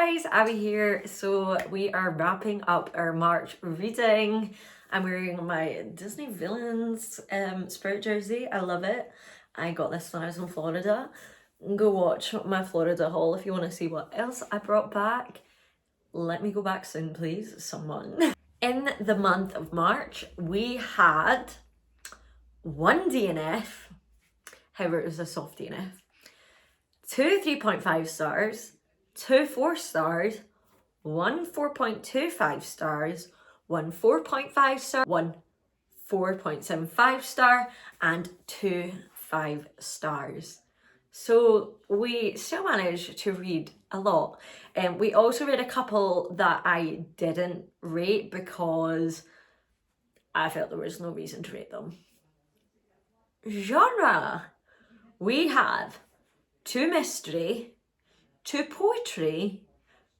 guys, Abby here. So we are wrapping up our March reading. I'm wearing my Disney Villains spirit jersey. I love it. I got this when I was in Florida. Go watch my Florida haul if you want to see what else I brought back. Let me go back soon, please, someone. In the month of March, we had one DNF. However, it was a soft DNF. 2 3.5 stars, 2 4 stars, 1 4.25 stars, 1 4.5 star, 1 4.75 star, and 2 5 stars. So we still managed to read a lot. We also read a couple that I didn't rate because I felt there was no reason to rate them. Genre. We have 2 mystery, 2 poetry,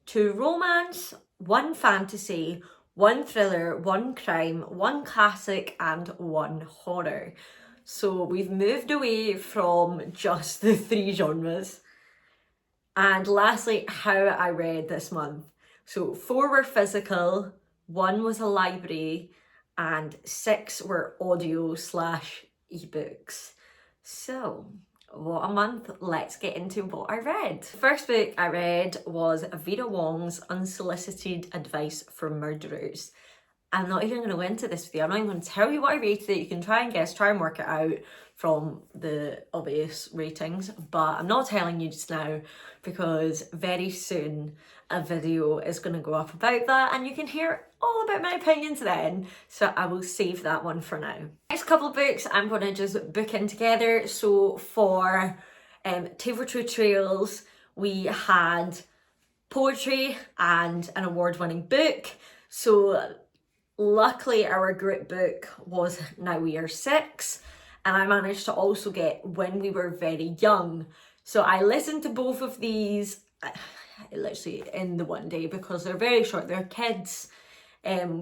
2 romance, 1 fantasy, 1 thriller, 1 crime, 1 classic, and 1 horror. So we've moved away from just the 3 genres. And lastly, how I read this month. So 4 were physical, 1 was a library, and 6 were audio / ebooks. So what a month. Let's get into what I read. The first book I read was Vera Wong's Unsolicited Advice for Murderers. I'm not even going to go into this with you. I'm not even going to tell you what I rated it. You can try and guess, try and work it out from the obvious ratings, but I'm not telling you just now because very soon a video is going to go up about that and you can hear all about my opinions then, so I will save that one for now. Next couple of books I'm going to just book in together. So for Tale for Two Trails, we had poetry and an award-winning book. So luckily our group book was Now We Are Six, and I managed to also get When We Were Very Young. So I listened to both of these literally in the one day because they're very short. They're kids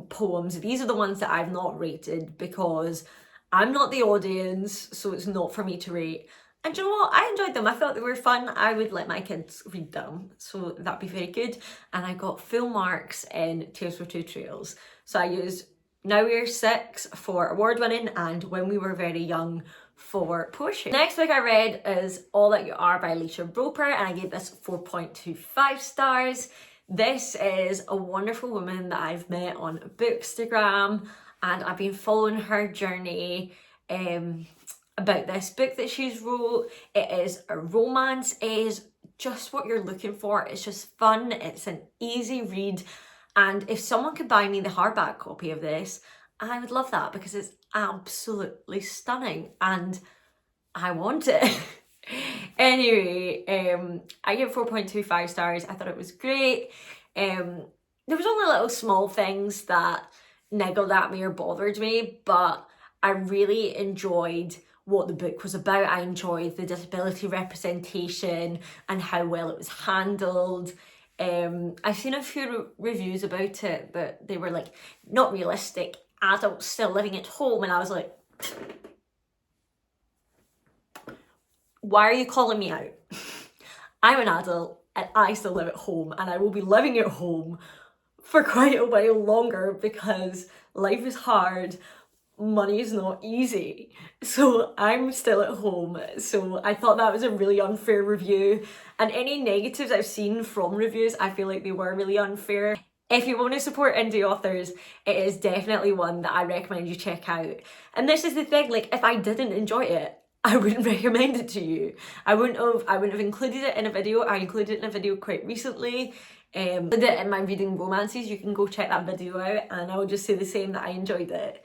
poems. These are the ones that I've not rated because I'm not the audience, so it's not for me to rate. And you know what? I enjoyed them. I felt they were fun. I would let my kids read them, so that'd be very good. And I got full marks in Tales for Two Trails. So I used Now We're Six for award winning and When We Were Very Young for poetry. Next book I read is All That You Are by Alicia Roper, and I gave this 4.25 stars. This is a wonderful woman that I've met on Bookstagram, and I've been following her journey about this book that she's wrote. It is a romance. It is just what you're looking for. It's just fun. It's an easy read. And if someone could buy me the hardback copy of this, I would love that because it's absolutely stunning and I want it. Anyway, I give 4.25 stars. I thought it was great. There was only little small things that niggled at me or bothered me, but I really enjoyed what the book was about. I enjoyed the disability representation and how well it was handled. I've seen a few reviews about it that they were like, not realistic, adults still living at home, and I was like, why are you calling me out? I'm an adult and I still live at home, and I will be living at home for quite a while longer because life is hard, money is not easy, so I'm still at home. So I thought that was a really unfair review, and any negatives I've seen from reviews, I feel like they were really unfair. If you want to support indie authors, it is definitely one that I recommend you check out. And this is the thing, like, if I didn't enjoy it, I wouldn't recommend it to you. I wouldn't have included it in a video. I included it in a video quite recently. Did it in my reading romances. You can go check that video out, and I will just say the same, that I enjoyed it.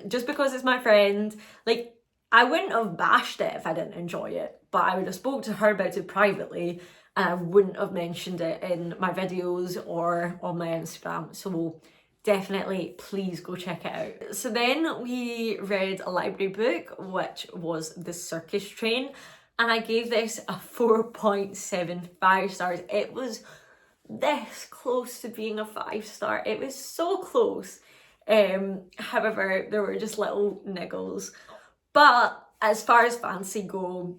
Just because it's my friend, like, I wouldn't have bashed it if I didn't enjoy it, but I would have spoke to her about it privately and I wouldn't have mentioned it in my videos or on my Instagram. So definitely please go check it out. So then we read a library book, which was The Circus Train, and I gave this a 4.75 stars. It was this close to being a 5-star. It was so close. However, there were just little niggles. But as far as fantasy go,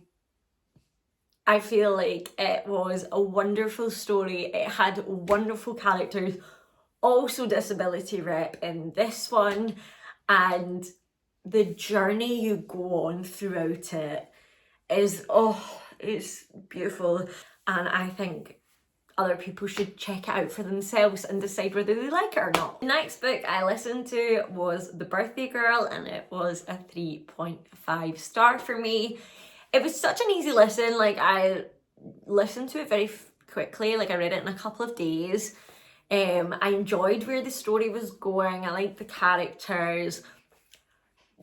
I feel like it was a wonderful story. It had wonderful characters, also disability rep in this one, and the journey you go on throughout it is, oh, it's beautiful. And I think other people should check it out for themselves and decide whether they like it or not. The next book I listened to was The Birthday Girl, and it was a 3.5 star for me. It was such an easy listen. Like, I listened to it very quickly. Like, I read it in a couple of days. I enjoyed where the story was going. I liked the characters.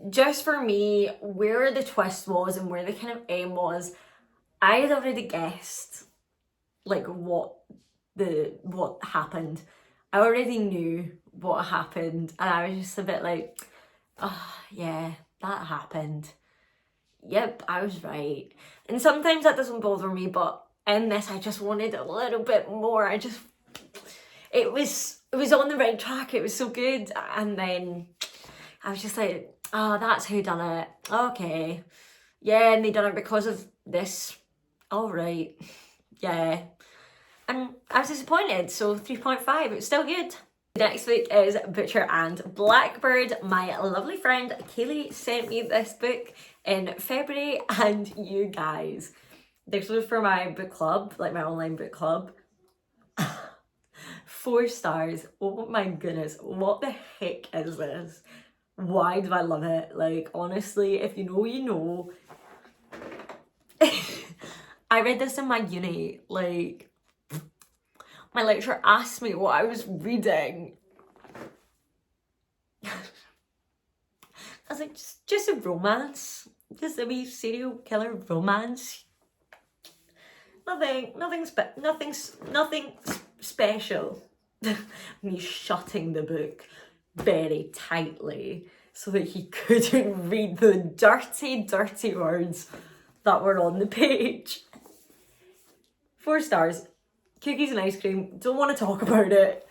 Just for me, where the twist was and where the kind of aim was, I had already guessed like what happened. I already knew what happened, and I was just a bit like, oh yeah, that happened. Yep, I was right. And sometimes that doesn't bother me, but in this I just wanted a little bit more. It was on the right track. It was so good. And then I was just like, oh, that's who done it. Okay. Yeah, and they done it because of this. All right. Yeah. And I was disappointed, so 3.5, it's still good. The next book is Butcher and Blackbird. My lovely friend Kaylee sent me this book in February, and you guys, this was for my book club, like my online book club. 4 stars. Oh my goodness, what the heck is this? Why do I love it? Like, honestly, if you know, you know. I read this in my uni, like, my lecturer asked me what I was reading. I was like, just a romance. Just a wee serial killer romance. Nothing special. Me shutting the book very tightly so that he couldn't read the dirty, dirty words that were on the page. 4 stars. Cookies and ice cream. Don't want to talk about it.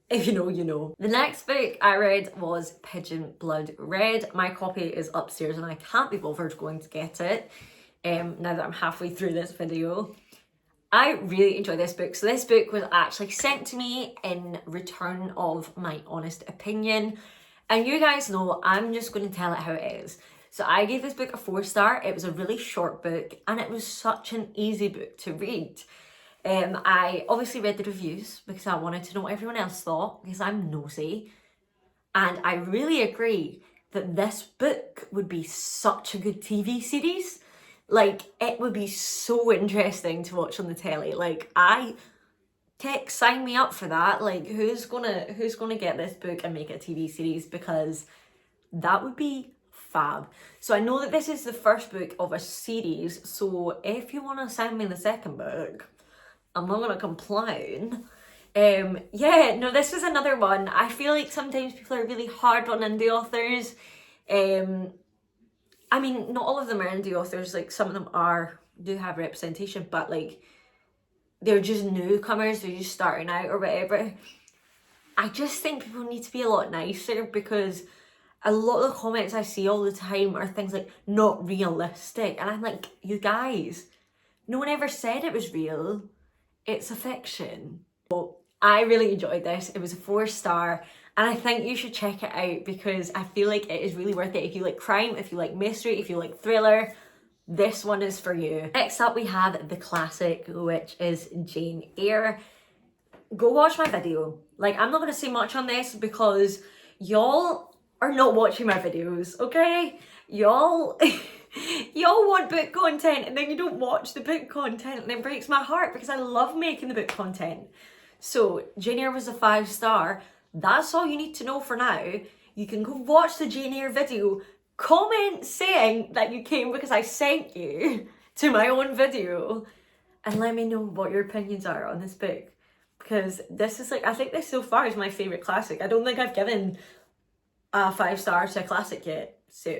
If you know, you know. The next book I read was Pigeon Blood Red. My copy is upstairs and I can't be bothered going to get it now that I'm halfway through this video. I really enjoyed this book. So this book was actually sent to me in return of my honest opinion. And you guys know I'm just going to tell it how it is. So I gave this book a 4 star. It was a really short book and it was such an easy book to read. I obviously read the reviews because I wanted to know what everyone else thought because I'm nosy. And I really agree that this book would be such a good TV series. Like, it would be so interesting to watch on the telly. Like, sign me up for that. Like, who's gonna get this book and make it a TV series, because that would be fab. So I know that this is the first book of a series, so if you want to send me the second book, I'm not gonna complain. Yeah, no, this was another one. I feel like sometimes people are really hard on indie authors. I mean, not all of them are indie authors. Like, some of them do have representation, but like, they're just newcomers, they're just starting out or whatever. I just think people need to be a lot nicer, because a lot of the comments I see all the time are things like, not realistic. And I'm like, you guys, no one ever said it was real. It's a fiction. But I really enjoyed this. It was a 4 star. And I think you should check it out because I feel like it is really worth it. If you like crime, if you like mystery, if you like thriller, this one is for you. Next up we have the classic, which is Jane Eyre. Go watch my video. Like, I'm not going to say much on this because y'all are not watching my videos, okay? Y'all want book content and then you don't watch the book content, and it breaks my heart because I love making the book content. So Jane Eyre was a 5 star. That's all you need to know for now. You can go watch the Jane Eyre video, comment saying that you came because I sent you to my own video, and let me know what your opinions are on this book. Because this is like, I think this so far is my favourite classic. I don't think I've given a 5 star to a classic yet. So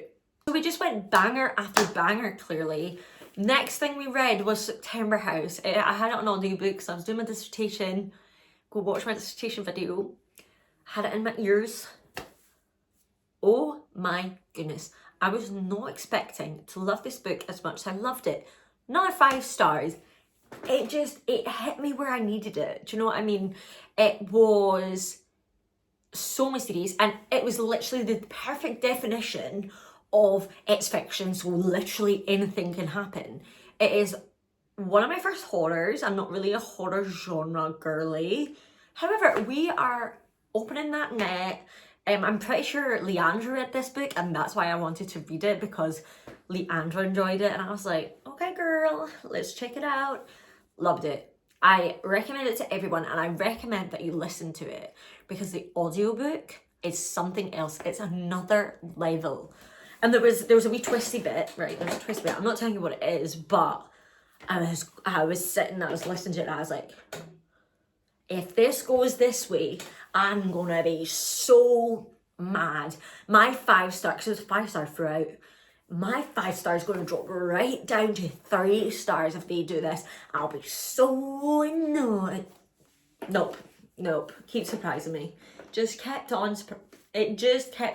we just went banger after banger, clearly. Next thing we read was September House. I had it on audiobook, so I was doing my dissertation. Go watch my dissertation video. Had it in my ears. Oh my goodness. I was not expecting to love this book as much as I loved it. Another 5 stars. It hit me where I needed it. Do you know what I mean? It was so mysterious, and it was literally the perfect definition of it's fiction, so literally anything can happen. It is one of my first horrors. I'm not really a horror genre girly. However, we are opening that net. I'm pretty sure Leandra read this book, and that's why I wanted to read it, because Leandra enjoyed it, and I was like, okay girl, let's check it out. Loved it. I recommend it to everyone, and I recommend that you listen to it, because the audiobook is something else. It's another level. And there was a wee twisty bit, right? There's a twisty bit. I'm not telling you what it is, but I was sitting, I was listening to it, and I was like, if this goes this way, I'm gonna be so mad. My 5 star, because it was 5 star throughout, my 5 stars going to drop right down to 3 stars if they do this. I'll be so annoyed. Nope. Keep surprising me. It just kept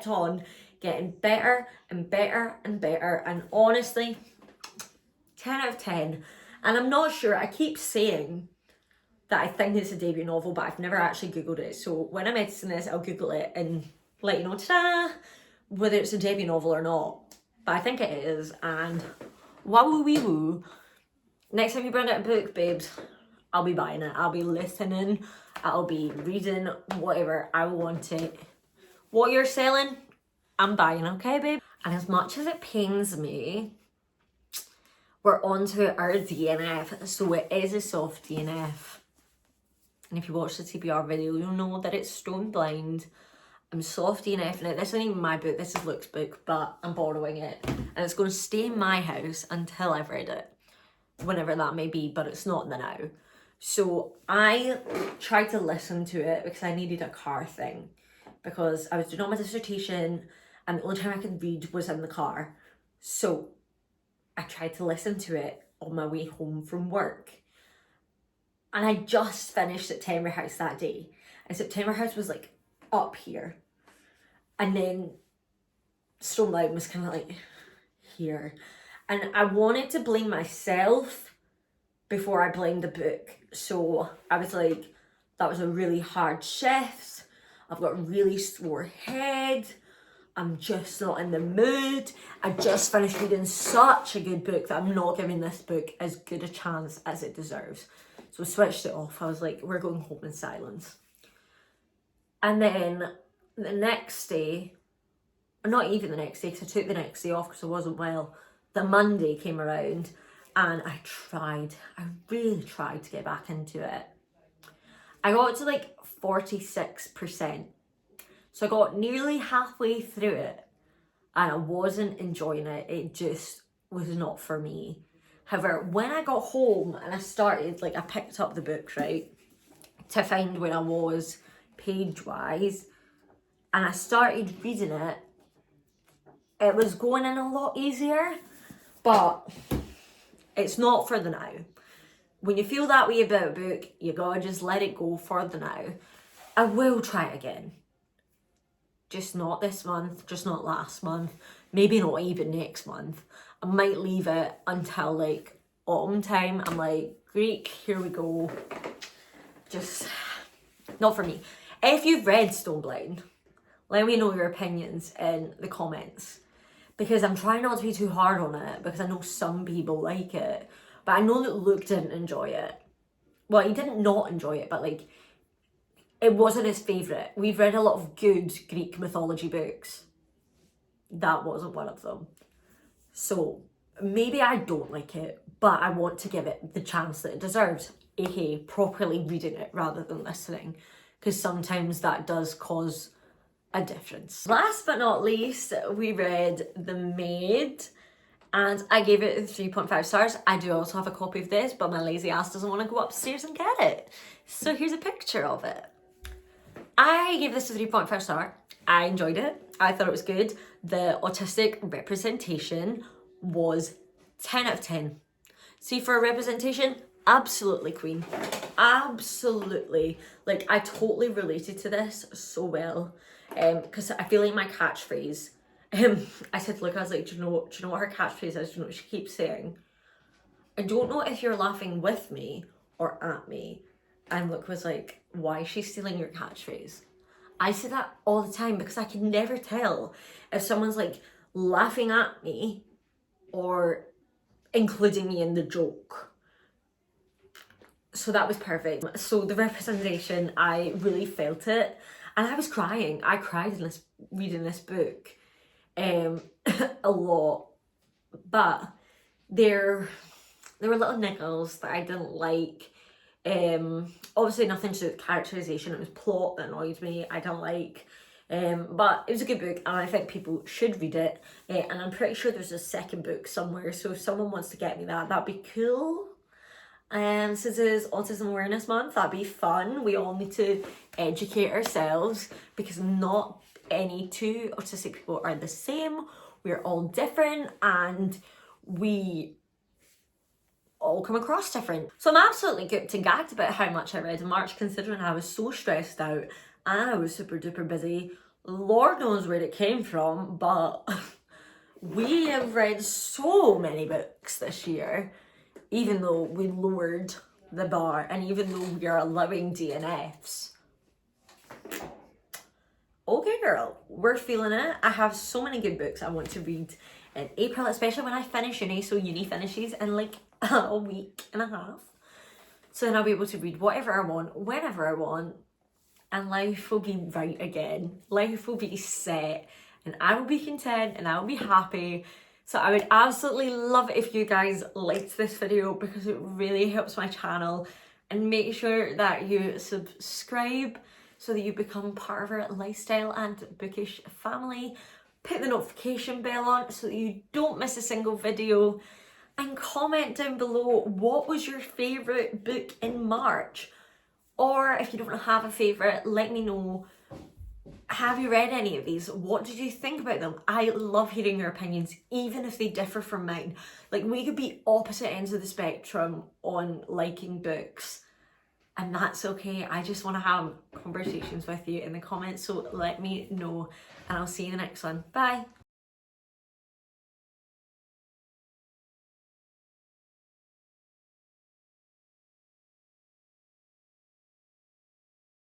on getting better and better and better. And honestly, 10 out of 10. And I'm not sure, I keep saying that I think it's a debut novel, but I've never actually Googled it. So when I'm editing this, I'll Google it and let you know, ta-da, whether it's a debut novel or not. But I think it is, and woo. Next time you bring out a book, babes, I'll be buying it. I'll be listening, I'll be reading, whatever. I want it. What you're selling, I'm buying, okay, babe? And as much as it pains me, we're on to our DNF. So it is a soft DNF. And if you watch the TBR video, you'll know that it's Stone Blind. I'm soft DNFing it. This isn't even my book, this is Luke's book, but I'm borrowing it. And it's going to stay in my house until I've read it. Whenever that may be, but it's not the now. So I tried to listen to it because I needed a car thing. Because I was doing all my dissertation, and the only time I could read was in the car. So I tried to listen to it on my way home from work. And I just finished September House that day. And September House was like up here. And then Stone Blind was kind of like here. And I wanted to blame myself before I blamed the book. So I was like, that was a really hard shift. I've got a really sore head. I'm just not in the mood. I just finished reading such a good book that I'm not giving this book as good a chance as it deserves. So I switched it off. I was like, we're going home in silence. And then the next day, not even the next day, because I took the next day off because I wasn't well. The Monday came around, and I really tried to get back into it. I got to like 46%. So I got nearly halfway through it, and I wasn't enjoying it. It just was not for me. However, when I got home and I picked up the book, right, to find where I was page-wise, and I started reading it, it was going in a lot easier, but it's not for the now. When you feel that way about a book, you gotta just let it go for the now. I will try it again. Just not this month, just not last month, maybe not even next month. I might leave it until like autumn time. I'm like, Greek, here we go. Just not for me. If you've read Stone Blind, let me know your opinions in the comments. Because I'm trying not to be too hard on it, because I know some people like it. But I know that Luke didn't enjoy it. Well, he didn't not enjoy it, but like, it wasn't his favourite. We've read a lot of good Greek mythology books. That wasn't one of them. So maybe I don't like it, but I want to give it the chance that it deserves, aka properly reading it rather than listening, because sometimes that does cause a difference. Last but not least, we read The Maid, and I gave it 3.5 stars. I do also have a copy of this, but my lazy ass doesn't want to go upstairs and get it. So here's a picture of it. I gave this a 3.5 star. I enjoyed it. I thought it was good. The autistic representation was 10 out of 10. See, for a representation, absolutely queen. Absolutely. Like, I totally related to this so well. Because I feel like my catchphrase, I said to Luke, I was like, do you know what her catchphrase is? Do you know what she keeps saying? I don't know if you're laughing with me or at me. And Luke was like, why is she stealing your catchphrase? I say that all the time because I can never tell if someone's like laughing at me or including me in the joke. So that was perfect. So the representation, I really felt it. And I was crying. I cried in reading this book a lot. But there were little niggles that I didn't like. Obviously nothing to do with characterization, it was plot that annoyed me, I don't like. But it was a good book and I think people should read it. And I'm pretty sure there's a second book somewhere, so if someone wants to get me that'd be cool. Since it is Autism Awareness Month, that'd be fun. We all need to educate ourselves because not any two autistic people are the same. We're all different and we all come across different. So I'm absolutely gooped and gagged about how much I read in March, considering I was so stressed out and I was super duper busy. Lord knows where it came from, but we have read so many books this year, even though we lowered the bar and even though we are allowing DNFs. Okay girl, we're feeling it. I have so many good books I want to read in April, especially when I finish uni, so uni finishes in like a week and a half. So then I'll be able to read whatever I want, whenever I want, and life will be right again. Life will be set and I will be content and I will be happy. So I would absolutely love it if you guys liked this video because it really helps my channel, and make sure that you subscribe so that you become part of our lifestyle and bookish family. Put the notification bell on so that you don't miss a single video, and comment down below what was your favourite book in March, or if you don't have a favourite, let me know. Have you read any of these? What did you think about them? I love hearing your opinions, even if they differ from mine. Like, we could be opposite ends of the spectrum on liking books, and that's okay. I just want to have conversations with you in the comments, so let me know, and I'll see you in the next one. Bye.